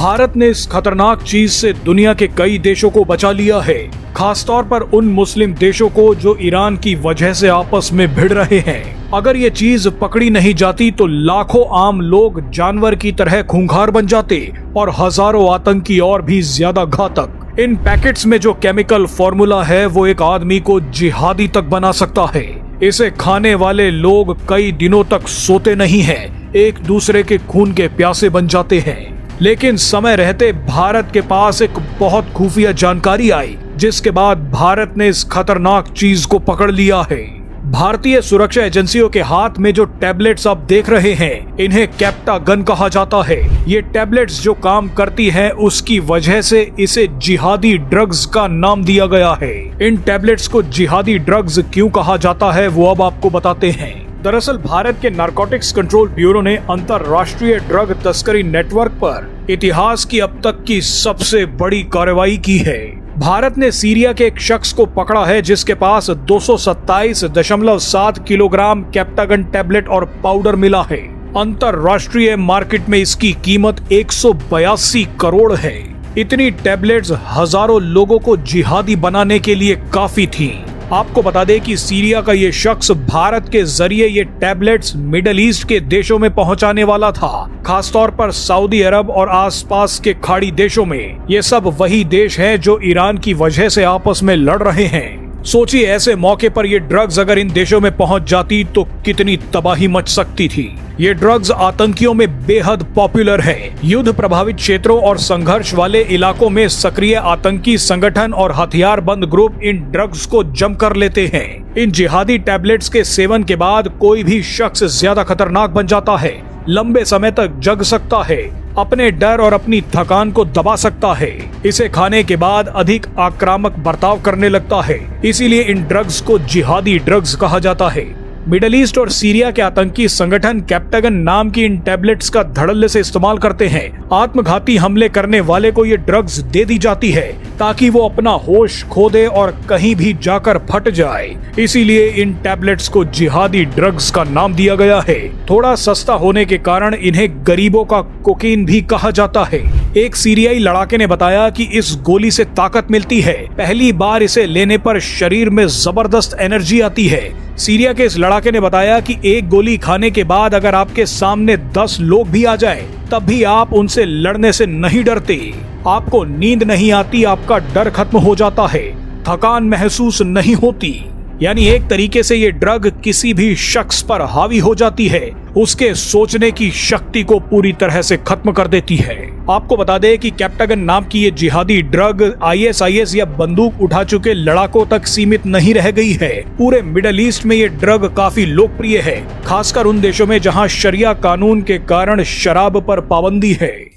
भारत ने इस खतरनाक चीज से दुनिया के कई देशों को बचा लिया है, खासतौर पर उन मुस्लिम देशों को जो ईरान की वजह से आपस में भिड़ रहे हैं। अगर ये चीज पकड़ी नहीं जाती तो लाखों आम लोग जानवर की तरह खूंखार बन जाते और हजारों आतंकी और भी ज्यादा घातक। इन पैकेट्स में जो केमिकल फॉर्मूला है वो एक आदमी को जिहादी तक बना सकता है। इसे खाने वाले लोग कई दिनों तक सोते नहीं हैं, एक दूसरे के खून के प्यासे बन जाते हैं। लेकिन समय रहते भारत के पास एक बहुत खुफिया जानकारी आई, जिसके बाद भारत ने इस खतरनाक चीज को पकड़ लिया है। भारतीय सुरक्षा एजेंसियों के हाथ में जो टैबलेट्स आप देख रहे हैं, इन्हें कैप्टागन कहा जाता है। ये टैबलेट्स जो काम करती हैं, उसकी वजह से इसे जिहादी ड्रग्स का नाम दिया गया है। इन टैबलेट्स को जिहादी ड्रग्स क्यों कहा जाता है वो अब आपको बताते हैं। दरअसल भारत के नारकोटिक्स कंट्रोल ब्यूरो ने अंतरराष्ट्रीय ड्रग तस्करी नेटवर्क पर इतिहास की अब तक की सबसे बड़ी कार्रवाई की है। भारत ने सीरिया के एक शख्स को पकड़ा है जिसके पास 227.7 किलोग्राम कैप्टागन टैबलेट और पाउडर मिला है। अंतरराष्ट्रीय मार्केट में इसकी कीमत 182 करोड़ है। इतनी टैबलेट्स हजारों लोगों को जिहादी बनाने के लिए काफी थी। आपको बता दें कि सीरिया का ये शख्स भारत के जरिए ये टैबलेट्स मिडिल ईस्ट के देशों में पहुंचाने वाला था, खासतौर पर सऊदी अरब और आसपास के खाड़ी देशों में। ये सब वही देश हैं जो ईरान की वजह से आपस में लड़ रहे हैं। सोचिए, ऐसे मौके पर ये ड्रग्स अगर इन देशों में पहुंच जाती तो कितनी तबाही मच सकती थी। ये ड्रग्स आतंकियों में बेहद पॉपुलर है। युद्ध प्रभावित क्षेत्रों और संघर्ष वाले इलाकों में सक्रिय आतंकी संगठन और हथियारबंद ग्रुप इन ड्रग्स को जमकर लेते हैं। इन जिहादी टैबलेट्स के सेवन के बाद कोई भी शख्स ज्यादा खतरनाक बन जाता है, लंबे समय तक जग सकता है, अपने डर और अपनी थकान को दबा सकता है। इसे खाने के बाद अधिक आक्रामक बर्ताव करने लगता है। इसीलिए इन ड्रग्स को जिहादी ड्रग्स कहा जाता है। मिडिल ईस्ट और सीरिया के आतंकी संगठन कैप्टागन नाम की इन टैबलेट्स का धड़ल्ले से इस्तेमाल करते हैं। आत्मघाती हमले करने वाले को ये ड्रग्स दे दी जाती है ताकि वो अपना होश खो दे और कहीं भी जाकर फट जाए। इसीलिए इन टैबलेट्स को जिहादी ड्रग्स का नाम दिया गया है। थोड़ा सस्ता होने के कारण इन्हें गरीबों का कोकीन भी कहा जाता है। एक सीरियाई लड़ाके ने बताया कि इस गोली से ताकत मिलती है। पहली बार इसे लेने पर शरीर में जबरदस्त एनर्जी आती है। सीरिया के इस लड़ाके ने बताया कि एक गोली खाने के बाद अगर आपके सामने 10 लोग भी आ जाएं, तब भी आप उनसे लड़ने से नहीं डरते। आपको नींद नहीं आती, आपका डर खत्म हो जाता है, थकान महसूस नहीं होती। यानी एक तरीके से ये ड्रग किसी भी शख्स पर हावी हो जाती है, उसके सोचने की शक्ति को पूरी तरह से खत्म कर देती है। आपको बता दें कि कैप्टागन नाम की ये जिहादी ड्रग ISIS या बंदूक उठा चुके लड़ाकों तक सीमित नहीं रह गई है। पूरे मिडिल ईस्ट में ये ड्रग काफी लोकप्रिय है, खासकर उन देशों में जहां शरिया कानून के कारण शराब पर पाबंदी है।